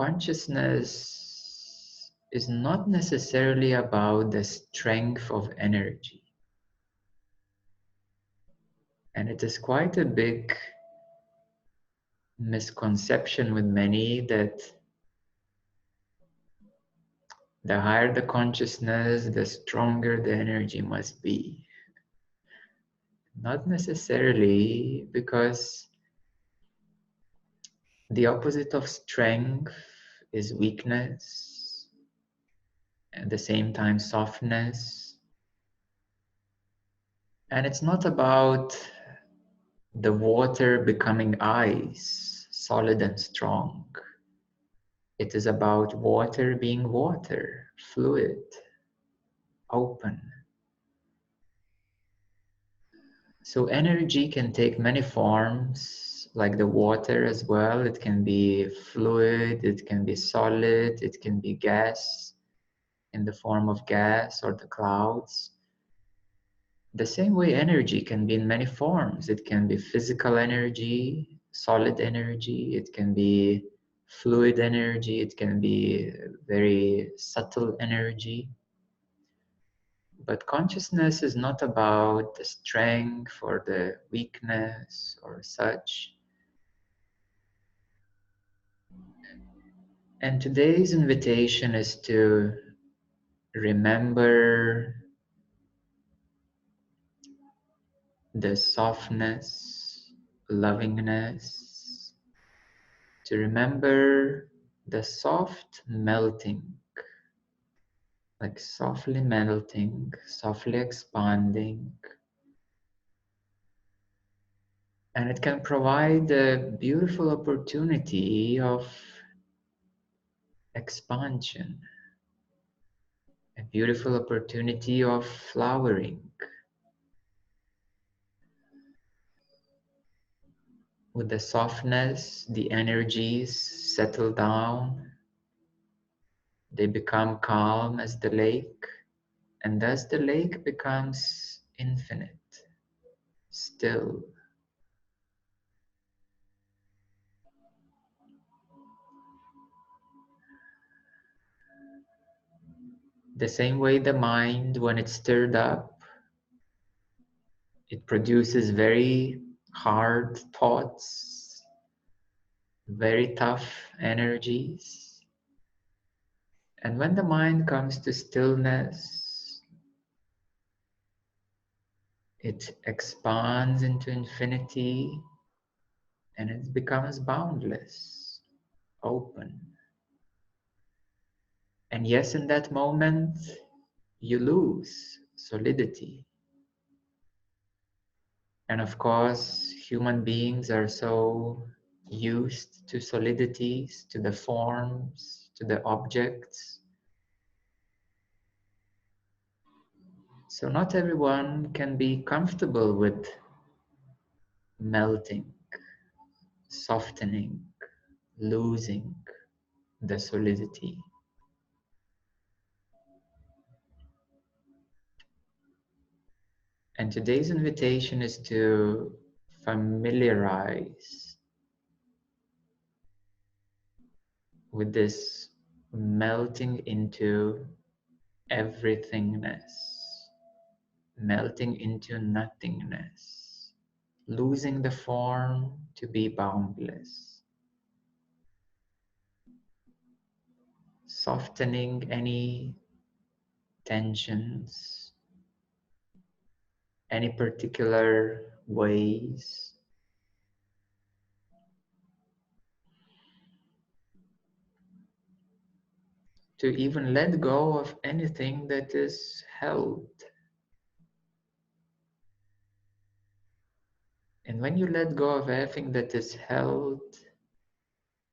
consciousness is not necessarily about the strength of energy. And it is quite a big misconception with many that the higher the consciousness, the stronger the energy must be. Not necessarily, because the opposite of strength is weakness, at the same time softness. And it's not about the water becoming ice, solid and strong. It is about water being water, fluid, open. So energy can take many forms, like the water as well. It can be fluid, it can be solid, it can be gas in the form of gas or the clouds. The same way energy can be in many forms. It can be physical energy, solid energy, it can be fluid energy, it can be very subtle energy. But consciousness is not about the strength or the weakness or such. And today's invitation is to remember the softness, lovingness, to remember the soft melting, like softly melting, softly expanding. And it can provide a beautiful opportunity of expansion, a beautiful opportunity of flowering. With the softness, the energies settle down, they become calm as the lake, and thus the lake becomes infinite, still. The same way the mind, when it's stirred up, it produces very hard thoughts, very tough energies. And when the mind comes to stillness, it expands into infinity and it becomes boundless, open. And yes, in that moment, you lose solidity. And of course, human beings are so used to solidities, to the forms, to the objects. So not everyone can be comfortable with melting, softening, losing the solidity. And today's invitation is to familiarize with this melting into everythingness, melting into nothingness, losing the form to be boundless, softening any tensions, any particular ways, to even let go of anything that is held. And when you let go of everything that is held,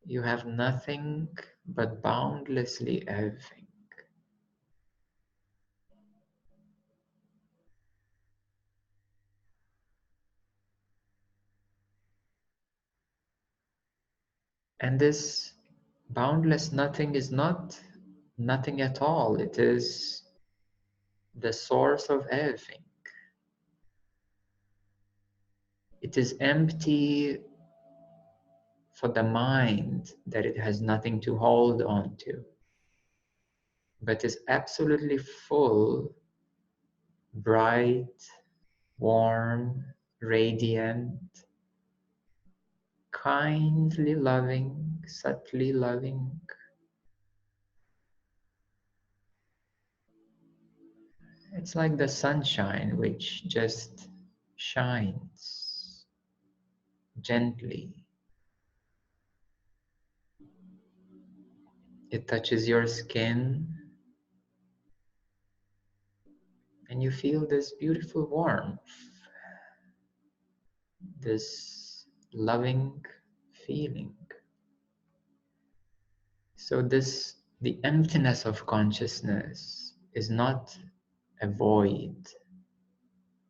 you have nothing but boundlessly everything. And this boundless nothing is not nothing at all. It is the source of everything. It is empty for the mind that it has nothing to hold on to, but is absolutely full, bright, warm, radiant, kindly loving, subtly loving. It's like the sunshine which just shines gently. It touches your skin and you feel this beautiful warmth, this loving feeling. So the emptiness of consciousness is not a void,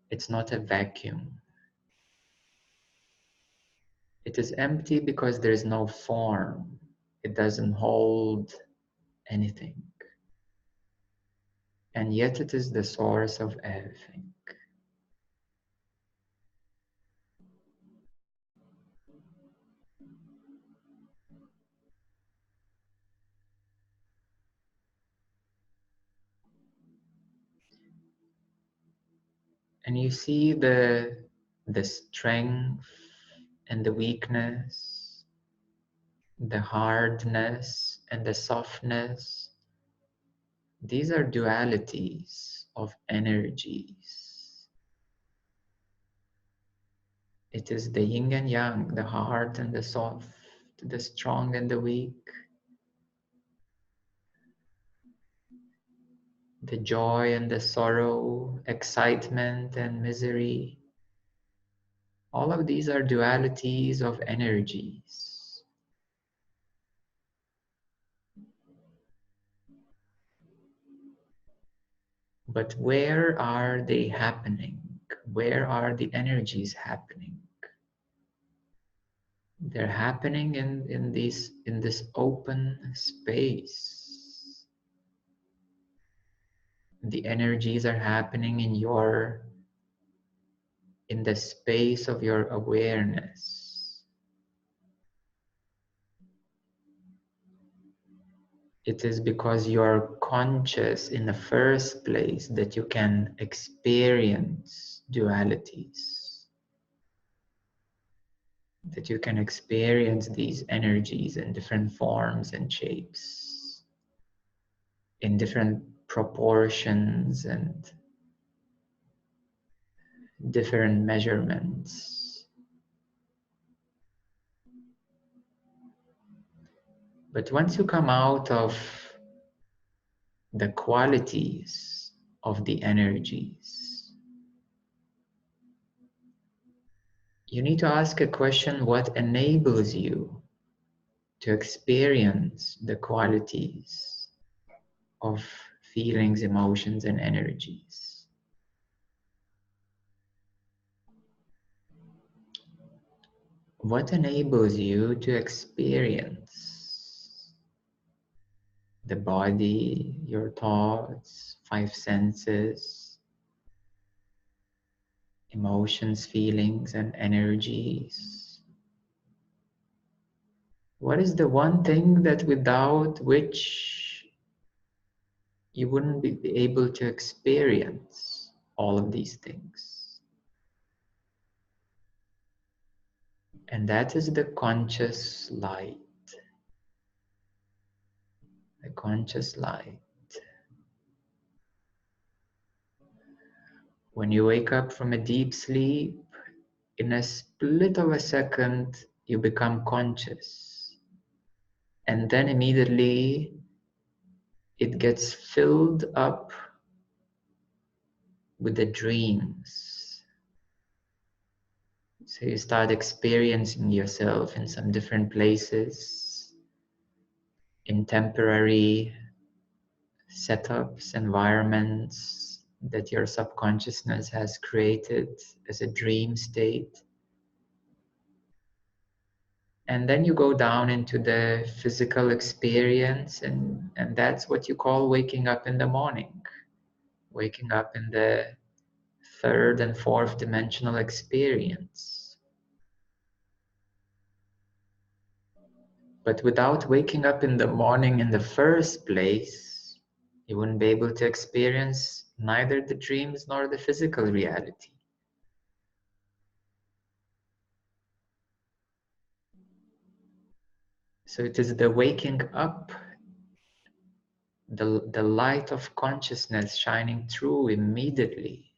it's not a vacuum. It is empty because there is no form. It doesn't hold anything. And yet it is the source of everything. And you see the strength and the weakness, the hardness and the softness. These are dualities of energies. It is the yin and yang, the hard and the soft, the strong and the weak, the joy and the sorrow, excitement and misery. All of these are dualities of energies. But where are they happening? Where are the energies happening? They're happening in this open space. The energies are happening in the space of your awareness. It is because you're conscious in the first place that you can experience dualities, that you can experience these energies in different forms and shapes, in different proportions and different measurements. But once you come out of the qualities of the energies, you need to ask a question: what enables you to experience the qualities of feelings, emotions, and energies? What enables you to experience the body, your thoughts, five senses, emotions, feelings, and energies? What is the one thing that without which you wouldn't be able to experience all of these things? And that is the conscious light. The conscious light. When you wake up from a deep sleep, in a split of a second, you become conscious. And then immediately it gets filled up with the dreams. So you start experiencing yourself in some different places, in temporary setups, environments that your subconsciousness has created as a dream state. And then you go down into the physical experience, and that's what you call waking up in the morning. Waking up in the third and fourth dimensional experience. But without waking up in the morning in the first place, you wouldn't be able to experience neither the dreams nor the physical reality. So it is the waking up, the light of consciousness shining through immediately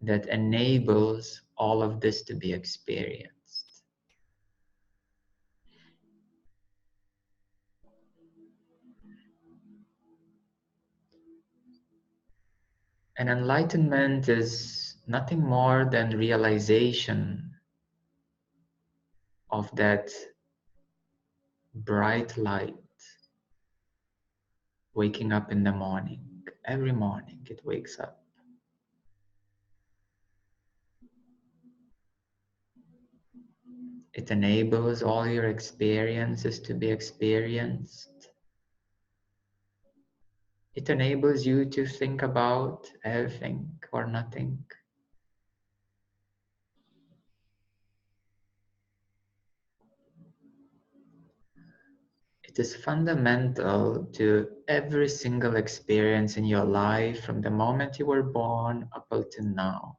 that enables all of this to be experienced. And enlightenment is nothing more than realization of that bright light waking up in the morning. Every morning it wakes up. It enables all your experiences to be experienced. It enables you to think about everything or nothing. It is fundamental to every single experience in your life from the moment you were born up until now.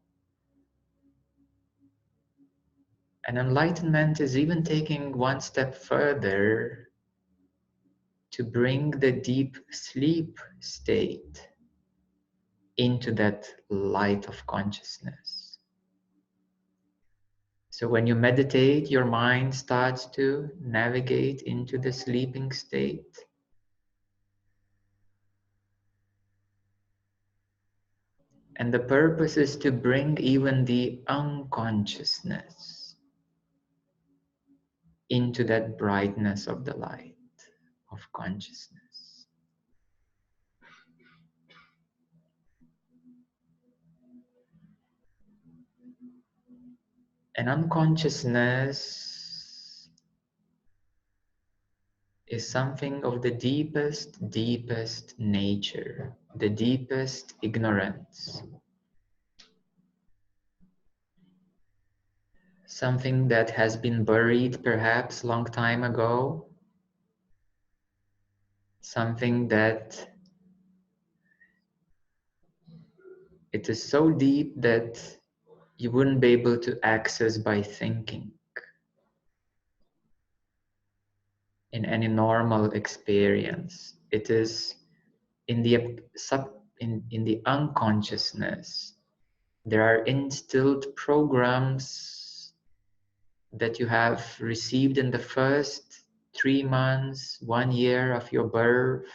And enlightenment is even taking one step further to bring the deep sleep state into that light of consciousness. So when you meditate, your mind starts to navigate into the sleeping state. And the purpose is to bring even the unconsciousness into that brightness of the light of consciousness. And unconsciousness is something of the deepest nature, the deepest ignorance. Something that has been buried perhaps long time ago. Something that it is so deep that you wouldn't be able to access by thinking in any normal experience. It is in the in the unconsciousness. There are instilled programs that you have received in the first 3 months, 1 year of your birth,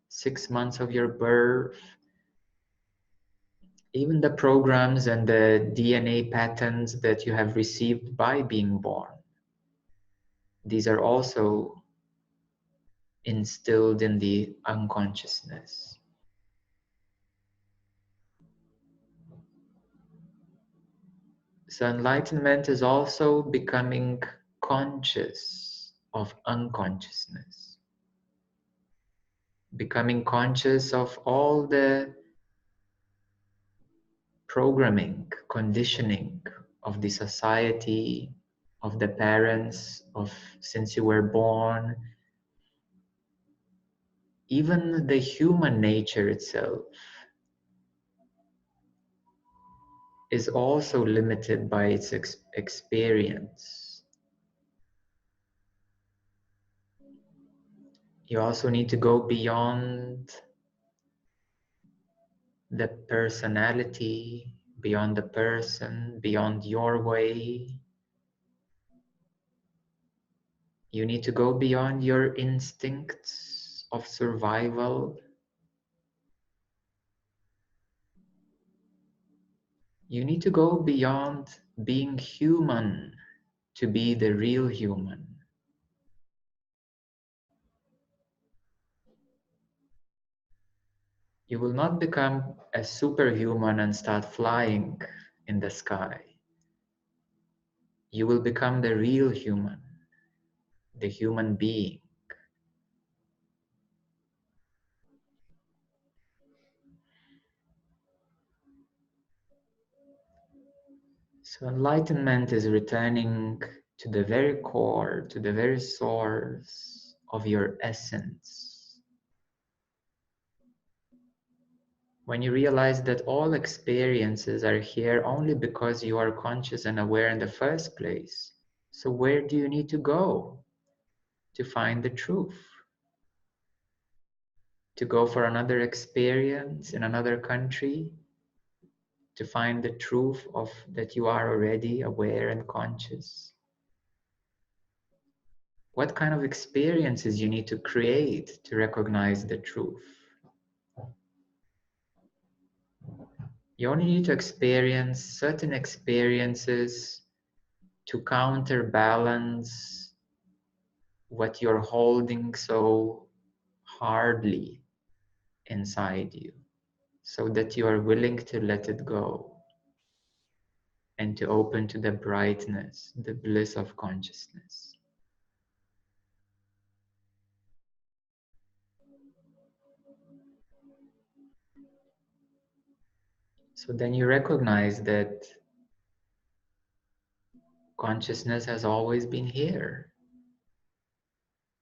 6 months of your birth. Even the programs and the DNA patterns that you have received by being born. These are also instilled in the unconsciousness. So enlightenment is also becoming conscious of unconsciousness. Becoming conscious of all the programming, conditioning of the society, of the parents, of since you were born, even the human nature itself is also limited by its experience. You also need to go beyond the personality, beyond the person, beyond your way. You need to go beyond your instincts of survival. You need to go beyond being human to be the real human. You will not become a superhuman and start flying in the sky. You will become the real human, the human being. So enlightenment is returning to the very core, to the very source of your essence. When you realize that all experiences are here only because you are conscious and aware in the first place, so where do you need to go to find the truth? To go for another experience in another country, to find the truth of that you are already aware and conscious? What kind of experiences you need to create to recognize the truth? You only need to experience certain experiences to counterbalance what you're holding so hardly inside you, so that you are willing to let it go and to open to the brightness, the bliss of consciousness. So then you recognize that consciousness has always been here.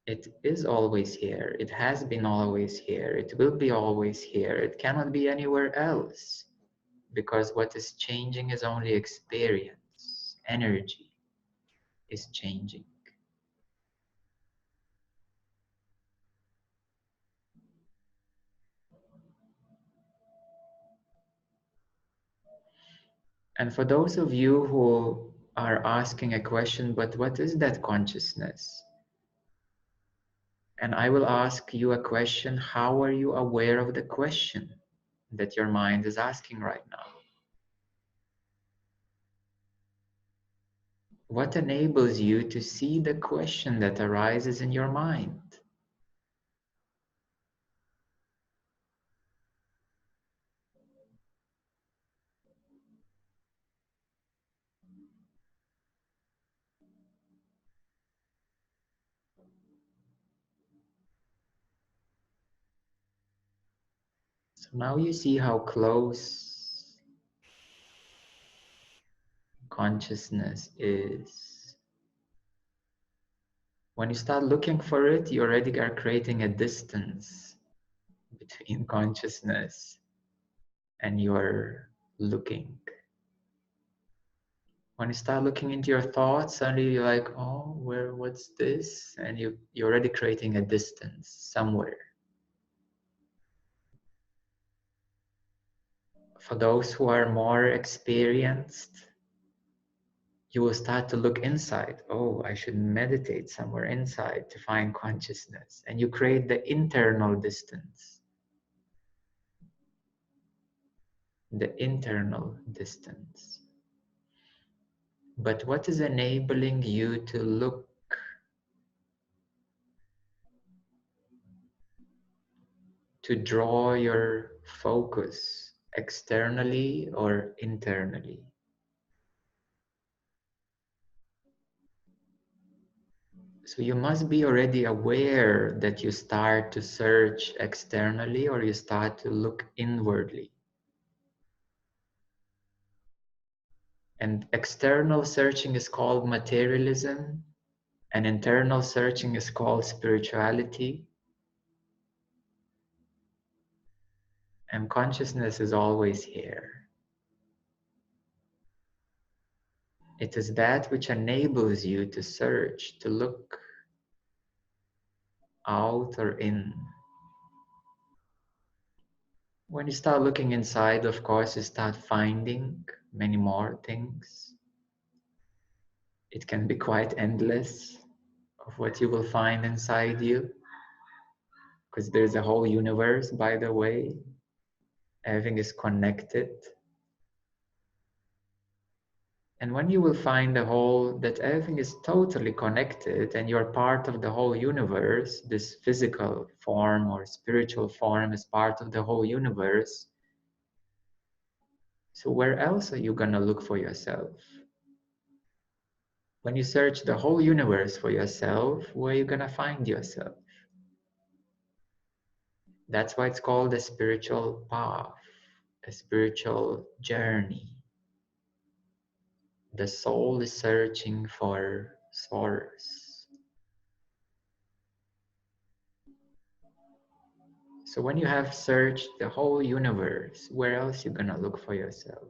It is always here. It has been always here. It will be always here. It cannot be anywhere else, because what is changing is only experience. Energy is changing. And for those of you who are asking a question, but what is that consciousness? And I will ask you a question. How are you aware of the question that your mind is asking right now? What enables you to see the question that arises in your mind? So now you see how close consciousness is. When you start looking for it, you already are creating a distance between consciousness and your looking. When you start looking into your thoughts, suddenly you're like, oh, what's this? And you're already creating a distance somewhere. For those who are more experienced, you will start to look inside. Oh, I should meditate somewhere inside to find consciousness. And you create the internal distance. The internal distance. But what is enabling you to look, to draw your focus externally or internally? So you must be already aware that you start to search externally or you start to look inwardly. And external searching is called materialism, and internal searching is called spirituality. And consciousness is always here. It is that which enables you to search, to look out or in. When you start looking inside, of course, you start finding many more things. It can be quite endless of what you will find inside you, because there's a whole universe, by the way. Everything is connected. And when you will find the whole, that everything is totally connected and you're part of the whole universe, this physical form or spiritual form is part of the whole universe. So where else are you gonna look for yourself? When you search the whole universe for yourself, where are you gonna find yourself? That's why it's called a spiritual path, a spiritual journey. The soul is searching for source. So when you have searched the whole universe, where else you gonna look for yourself?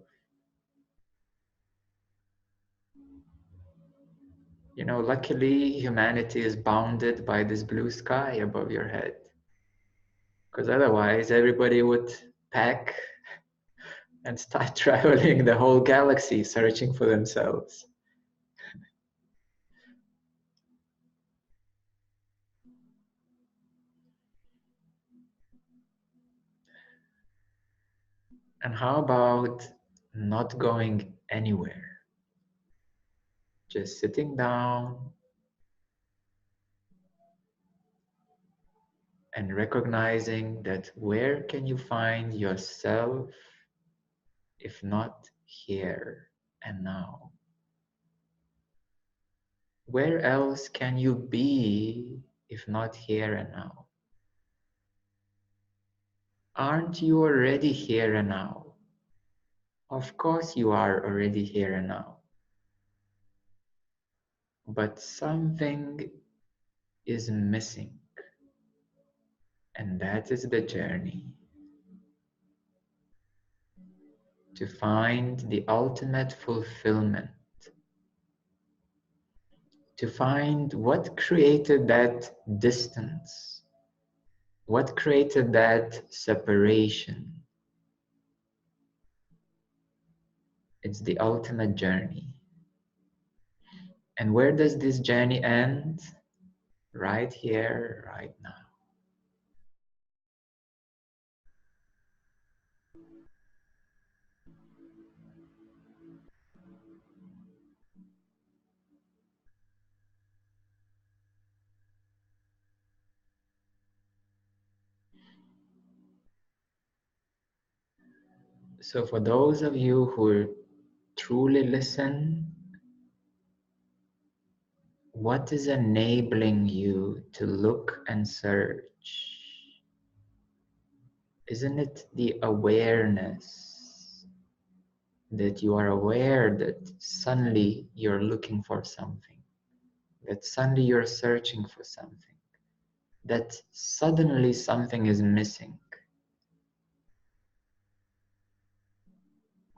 You know, luckily humanity is bounded by this blue sky above your head. Because otherwise everybody would pack and start traveling the whole galaxy searching for themselves. And how about not going anywhere? Just sitting down and recognizing that where can you find yourself if not here and now? Where else can you be if not here and now? Aren't you already here and now? Of course you are already here and now. But something is missing, and that is the journey to find the ultimate fulfillment, to find what created that distance, what created that separation. It's the ultimate journey. And where does this journey end? Right here, right now. So for those of you who truly listen, what is enabling you to look and search? Isn't it the awareness that you are aware that suddenly you're looking for something, that suddenly you're searching for something, that suddenly something is missing?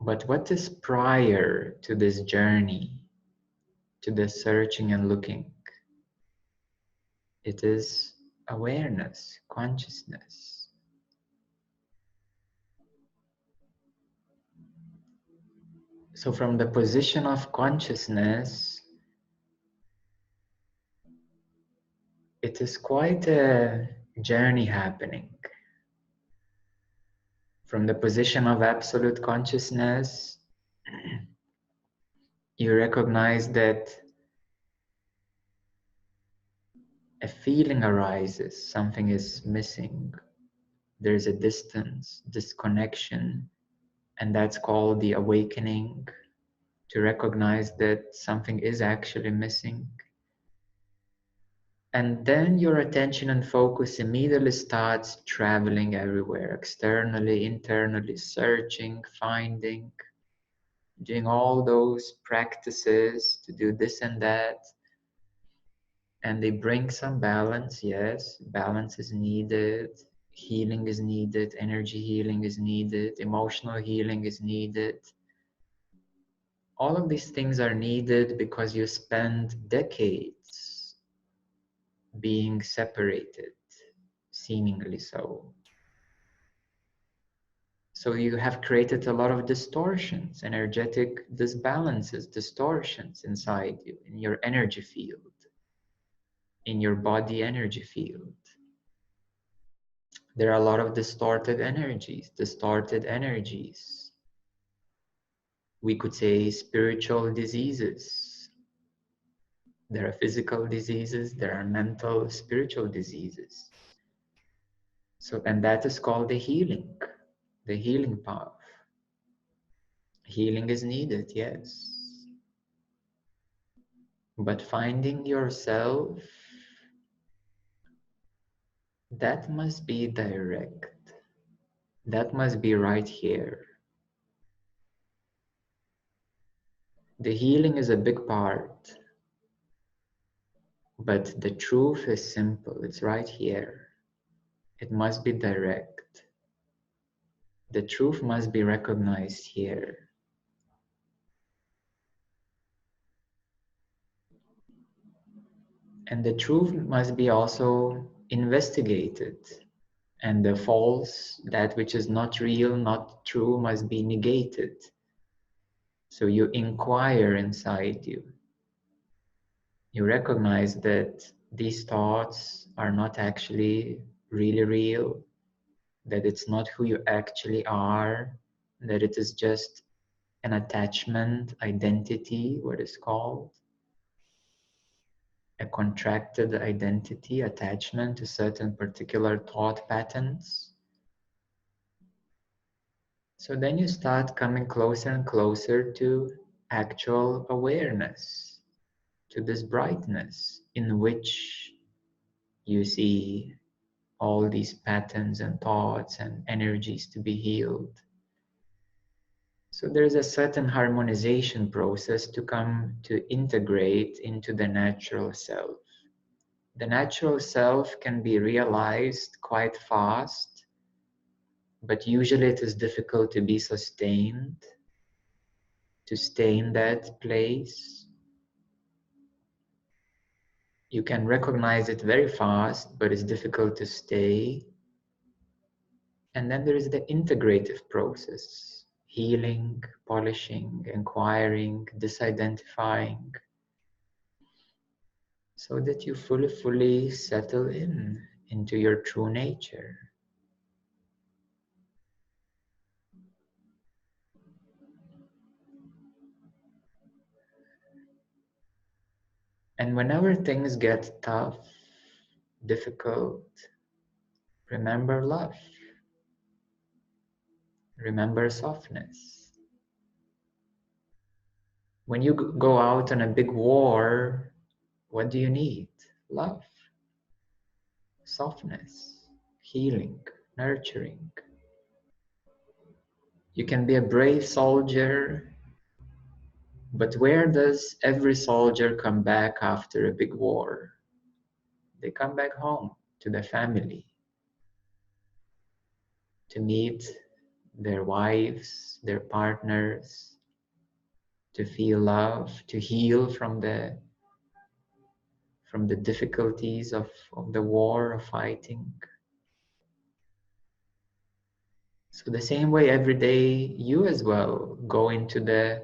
But what is prior to this journey, to the searching and looking? It is awareness, consciousness. So from the position of consciousness, it is quite a journey happening. From the position of absolute consciousness, you recognize that a feeling arises, something is missing, there's a distance, disconnection, and that's called the awakening, to recognize that something is actually missing. And then your attention and focus immediately starts traveling everywhere, externally, internally, searching, finding, doing all those practices to do this and that. And they bring some balance, yes, balance is needed, healing is needed, energy healing is needed, emotional healing is needed. All of these things are needed because you spend decades being separated, seemingly so. So you have created a lot of distortions, energetic disbalances, distortions inside you, in your energy field, in your body energy field. There are a lot of distorted energies, distorted energies. We could say spiritual diseases. There are physical diseases, there are mental, spiritual diseases. So, and that is called the healing path. Healing is needed, yes. But finding yourself, that must be direct. That must be right here. The healing is a big part, But the truth is simple, it's right here. It must be direct. The truth must be recognized here. And the truth must be also investigated. And the false, that which is not real, not true, must be negated. So you inquire inside you. You recognize that these thoughts are not actually really real, that it's not who you actually are, that it is just an attachment, identity, what is called, a contracted identity, attachment to certain particular thought patterns. So then you start coming closer and closer to actual awareness, to this brightness in which you see all these patterns and thoughts and energies to be healed. So there is a certain harmonization process to come to integrate into the natural self. The natural self can be realized quite fast, but usually it is difficult to be sustained, to stay in that place. You can recognize it very fast, but it's difficult to stay. And then there is the integrative process, healing, polishing, inquiring, disidentifying, so that you fully settle into your true nature. And whenever things get tough, difficult, remember love. Remember softness. When you go out on a big war, what do you need? Love, softness, healing, nurturing. You can be a brave soldier, but where does every soldier come back after a big war? They come back home to their family, to meet their wives, their partners, to feel love, to heal from the difficulties of the war, of fighting. So the same way every day you as well go into the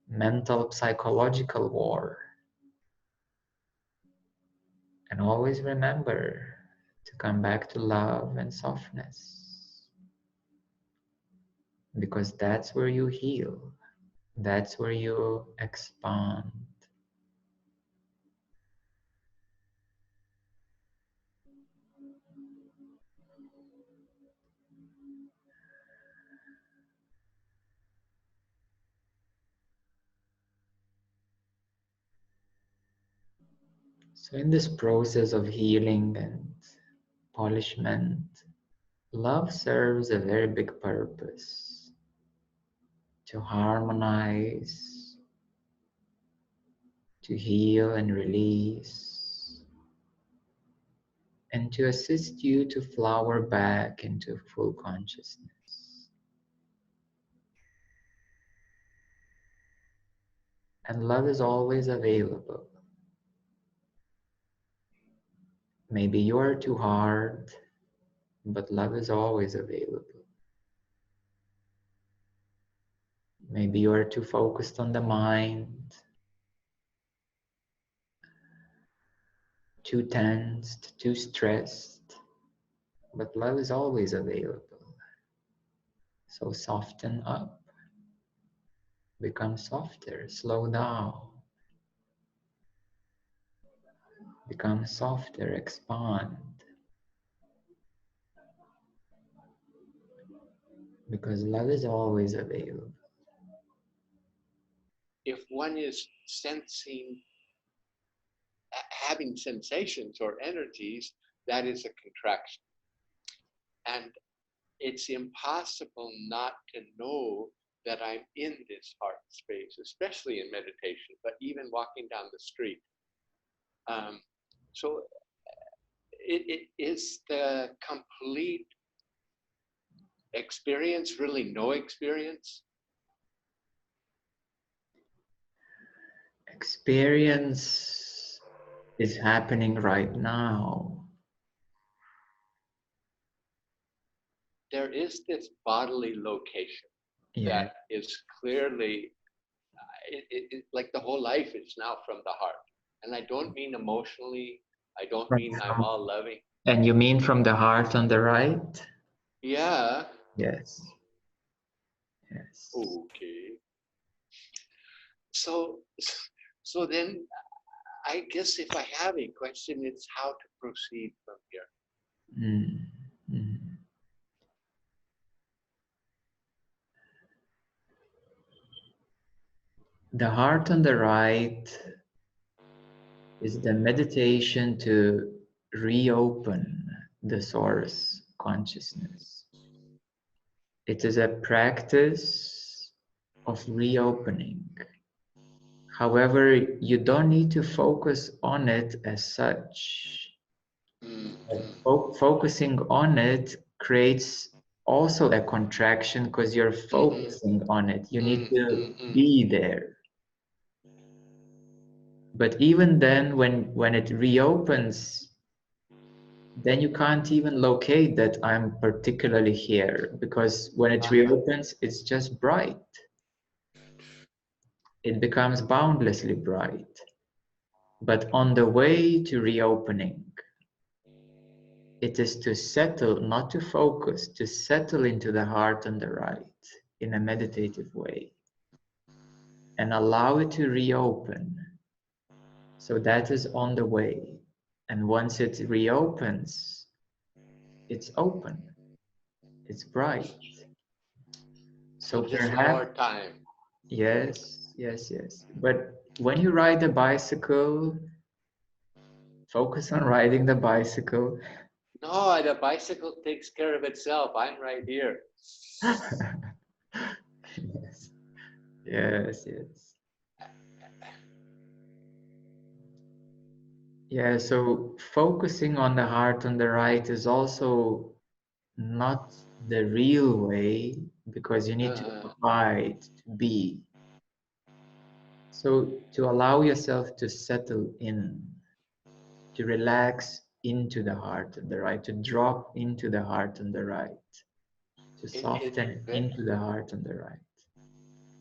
mental psychological war, and always remember to come back to love and softness, because that's where you heal, that's where you expand. So in this process of healing and polishment, love serves a very big purpose: to harmonize, to heal and release, and to assist you to flower back into full consciousness. And love is always available. Maybe you are too hard, but love is always available. Maybe you are too focused on the mind, too tensed, too stressed, but love is always available. So soften up, become softer, slow down, become softer, expand, because love is always available. If one is sensing, having sensations or energies, that is a contraction. And it's impossible not to know that I'm in this heart space, especially in meditation, but even walking down the street. So it is the complete experience really no experience? Experience is happening right now. There is this bodily location Yeah. that is clearly, like the whole life is now from the heart. And I don't mean emotionally, I don't Like mean I'm from, all loving. and you mean from the heart on the right? Yeah, Yes. Yes. okay. So, so then I guess if I have a question, it's how to proceed from here. Mm. Mm. The heart on the right is the meditation to reopen the source consciousness. It is a practice of reopening. However, you don't need to focus on it as such. Focusing on it creates also a contraction because you're focusing on it. You need to be there. But even then, when it reopens, then you can't even locate that I'm particularly here, because when it reopens, it's just bright. It becomes boundlessly bright. But on the way to reopening, it is to settle, not to focus, to settle into the heart on the right in a meditative way and allow it to reopen. So that is on the way. And once it reopens, it's open, it's bright. So just perhaps, more time. yes, yes, yes. But when you ride a bicycle, focus on riding the bicycle. No, the bicycle takes care of itself. I'm right here. Yes, yes, yes. Yeah, so focusing on the heart on the right is also not the real way, because you need to abide, to be. So to allow yourself to settle in, to relax into the heart on the right, to drop into the heart on the right, to It, soften into the heart on the right.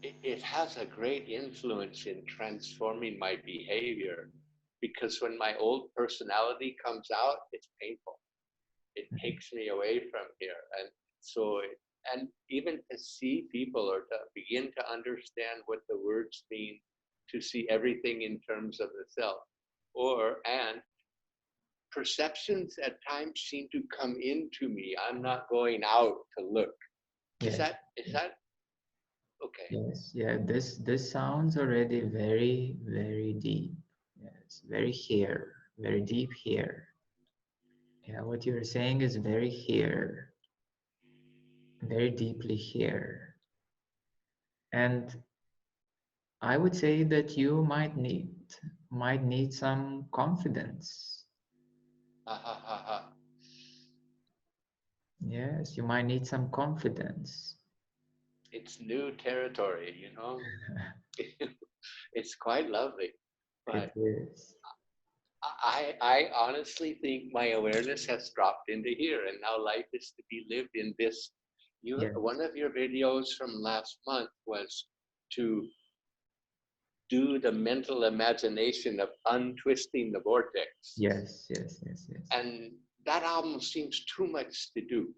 it has a great influence in transforming my behavior, because when my old personality comes out, it's painful. It takes me away from here. And so, and even to see people or to begin to understand what the words mean, to see everything in terms of the self, and perceptions at times seem to come into me. I'm not going out to look. Is Yes. that okay? Yes, yeah, this sounds already very, very deep. Yes, very here, very deep here. Yeah, what you're saying is very here, very deeply here. And I would say that you might need some confidence. Ha ha ha ha. Yes, you might need some confidence. It's new territory, you know. It's quite lovely, It but is. I honestly think my awareness has dropped into here, and now life is to be lived in this. Yes, One of your videos from last month was to do the mental imagination of untwisting the vortex, yes, yes, yes, yes. and that almost seems too much to do.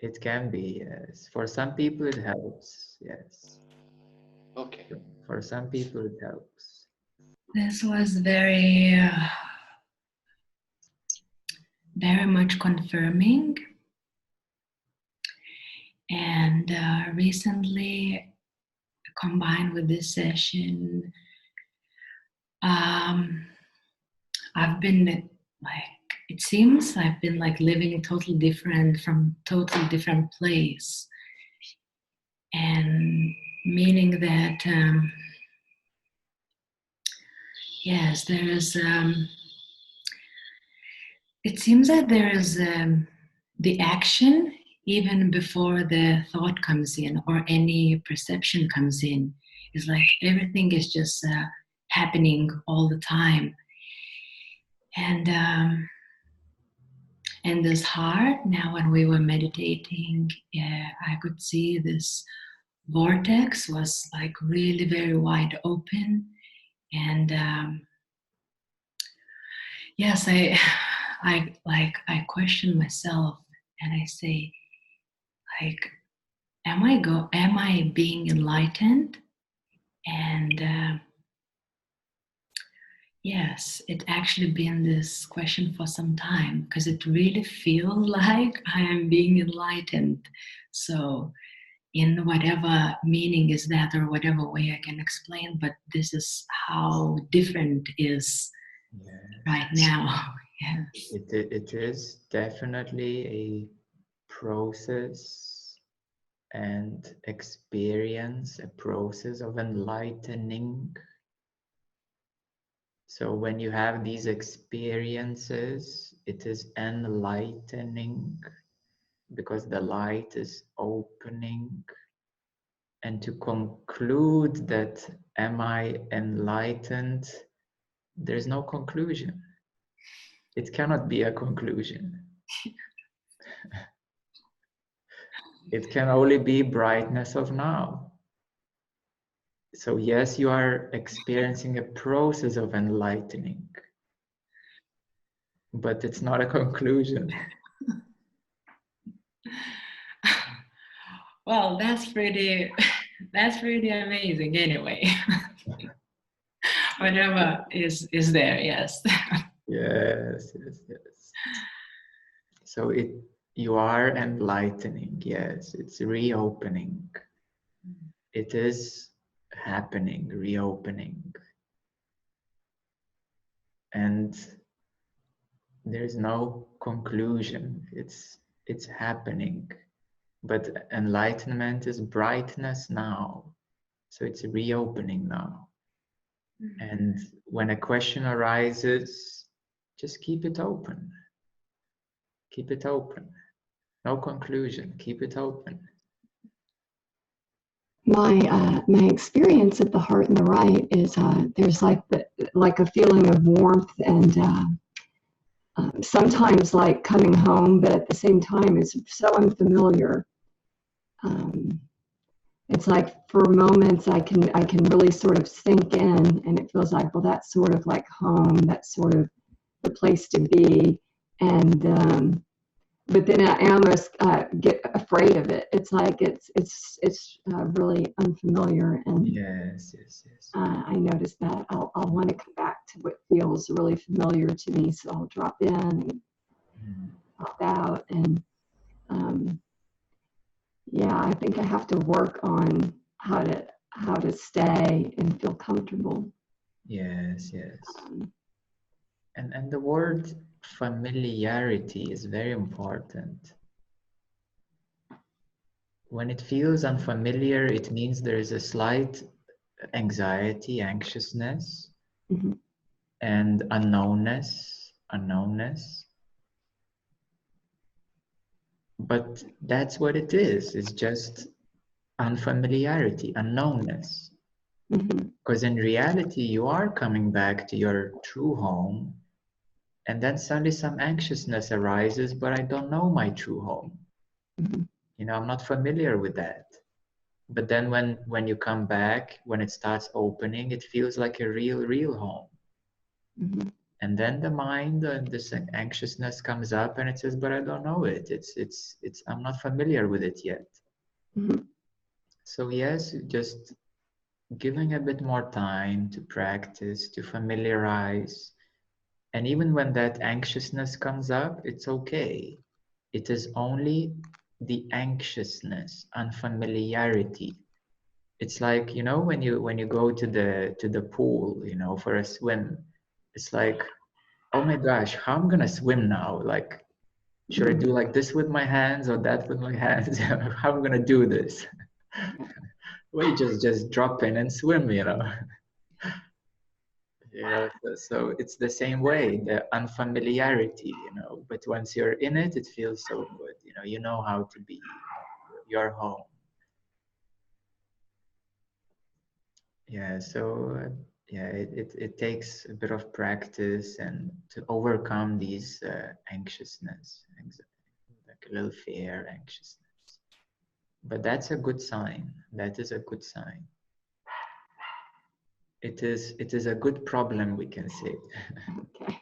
It can be, yes. For some people it helps, yes. Okay. For some people it helps. This was very much confirming. And recently, combined with this session, I've been it seems I've been living totally different from totally different place. And meaning that, yes, there is it seems that there is the action even before the thought comes in or any perception comes in. It's like everything is just happening all the time. And this heart, now when we were meditating, I could see this vortex was like really very wide open. And yes, I question myself and I say, like, am I being enlightened? And yes, it actually been this question for some time because it really feels like I am being enlightened. So in whatever meaning is that or whatever way I can explain, but this is how different is right now. Yes. It is definitely a process and experience, a process of enlightening. So when you have these experiences, it is enlightening because the light is opening. And to conclude that, am I enlightened? There's no conclusion. It cannot be a conclusion. It can only be brightness of now. So yes, you are experiencing a process of enlightening, but it's not a conclusion. Well, that's pretty amazing anyway. Whatever is there, yes. Yes. So you are enlightening, yes, it's reopening. It is happening, reopening. And there's no conclusion. It's happening. But enlightenment is brightness now. So it's reopening now. And when a question arises, just keep it open. Keep it open. No conclusion. Keep it open. My experience at the heart and the right is there's like a feeling of warmth and sometimes like coming home, but at the same time it's so unfamiliar. It's like for moments I can really sort of sink in, and it feels like, well, that's sort of like home. That's sort of the place to be, and but then I almost get afraid of it. It's like it's really unfamiliar, and Yes. I notice that I'll want to come back to what feels really familiar to me. So I'll drop in and pop out, and yeah, I think I have to work on how to stay and feel comfortable. Yes. And the word familiarity is very important. When it feels unfamiliar, it means there is a slight anxiety, anxiousness, and unknownness. But that's what it is. It's just unfamiliarity, unknownness. Because in reality, you are coming back to your true home, and then suddenly some anxiousness arises, but I don't know my true home. You know, I'm not familiar with that. But then when you come back, when it starts opening, it feels like a real home. And then the mind and this anxiousness comes up and it says, but I don't know it. It's I'm not familiar with it yet. So yes, just giving a bit more time to practice, to familiarize. And even when that anxiousness comes up, it's okay. It is only the anxiousness, unfamiliarity. It's like, you know, when you go to the pool, you know, for a swim, it's like, oh my gosh, how I'm gonna swim now? Like, should I do like this with my hands or that with my hands? How I'm gonna do this? Well, you just drop in and swim, you know. Yeah, so it's the same way, the unfamiliarity, you know, but once you're in it, it feels so good, you know how to be, you're home. Yeah, so yeah, it takes a bit of practice and to overcome these anxiousness, like a little fear, anxiousness. But that's a good sign. That is a good sign. It is a good problem, we can say. Okay.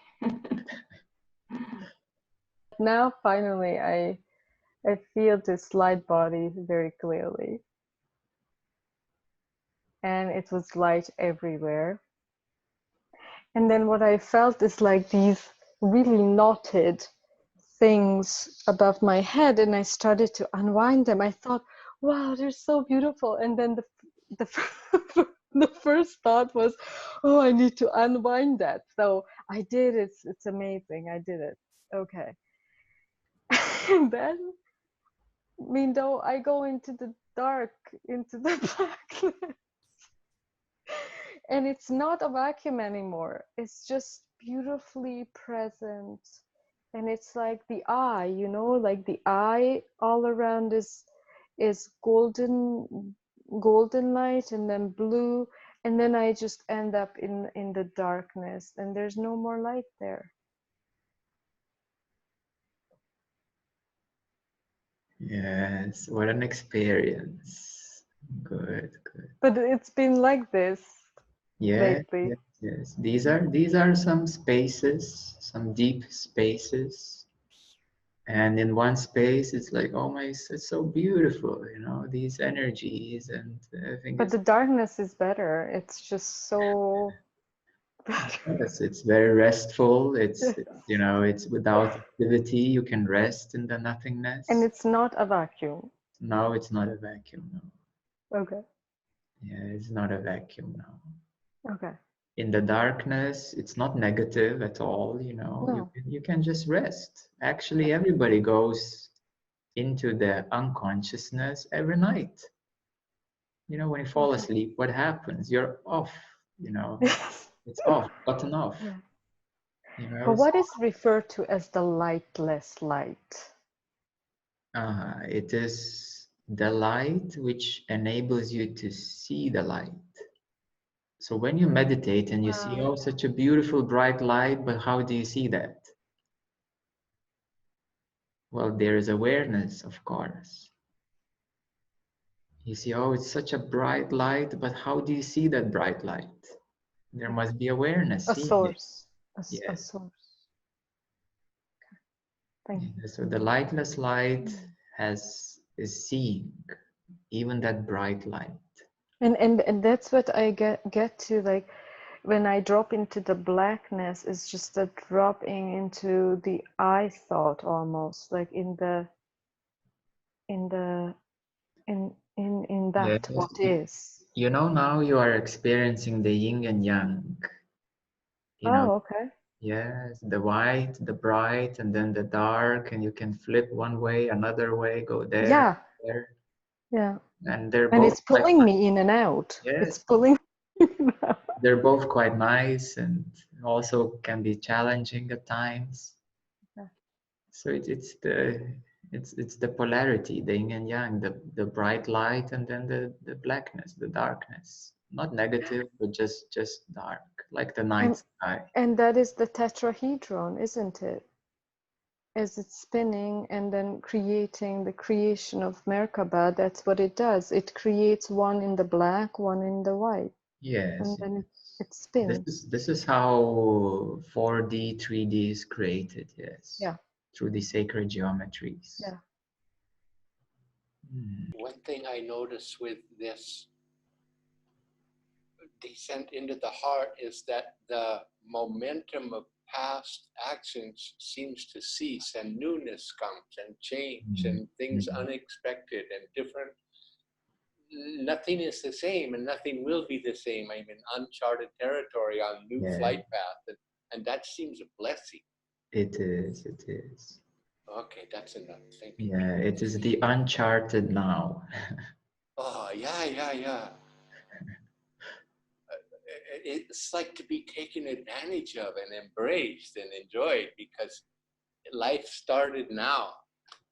Now finally I feel this light body very clearly. And it was light everywhere. And then what I felt is like these really knotted things above my head, and I started to unwind them. I thought, wow, they're so beautiful. And then the the first thought was, oh, I need to unwind that. So I did. It's amazing. I did it. Okay. And then, Mindo, I go into the dark, into the blackness. And it's not a vacuum anymore. It's just beautifully present. And it's like the eye, like the eye all around is golden light, and then blue, and then I just end up in the darkness, and there's no more light there. Yes, what an experience. Good, good. But it's been like this Yeah, lately. yes, yes. These are some spaces, some deep spaces. And in one space, it's like, oh my, it's so beautiful, these energies, and I think But the darkness is better. It's just so better. yes, it's very restful. Yes. It's without activity. You can rest in the nothingness. And it's not a vacuum. No, it's not a vacuum. No. Okay. Yeah, it's not a vacuum. No. Okay. In the darkness, it's not negative at all. No. You can just rest. Actually, everybody goes into the unconsciousness every night. When you fall asleep, what happens? You're off. Yes. It's off, button off. Yeah. But what is referred to as the lightless light? It is the light which enables you to see the light. So when you meditate and you see, oh, such a beautiful bright light, but how do you see that? Well, there is awareness, of course. You see, oh, it's such a bright light, but how do you see that bright light? There must be awareness. A source. Yes. A source. Okay. Thank you. So the lightless light is seeing even that bright light. And that's what I get to, like when I drop into the blackness, it's just a dropping into the I thought, almost like in that Yes. what is. Now you are experiencing the yin and yang. Okay. Yes, the white, the bright, and then the dark, and you can flip one way, another way, go there, Yeah. there. Yeah. And they're And both it's pulling me in and out. Yes. It's pulling me in and out. They're both quite nice and also can be challenging at times. Yeah. So it's the polarity, the yin and yang, the bright light, and then the blackness, the darkness. Not negative, but just dark, like the night sky. And that is the tetrahedron, isn't it? As it's spinning and then creating the creation of Merkaba, that's what it does. It creates one in the black, one in the white. Yes. And then it spins. This is how 4D, 3D is created, yes. Yeah. Through the sacred geometries. Yeah. One thing I notice with this descent into the heart is that the momentum of past actions seems to cease, and newness comes and change and things unexpected and different. Nothing is the same and nothing will be the same. I'm in uncharted territory on new flight path, and that seems a blessing. It is. Okay, that's enough. Thank you. Yeah, it is the uncharted now. Oh, yeah. it's like to be taken advantage of and embraced and enjoyed, because life started now,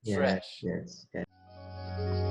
Yes, fresh. yes, yes.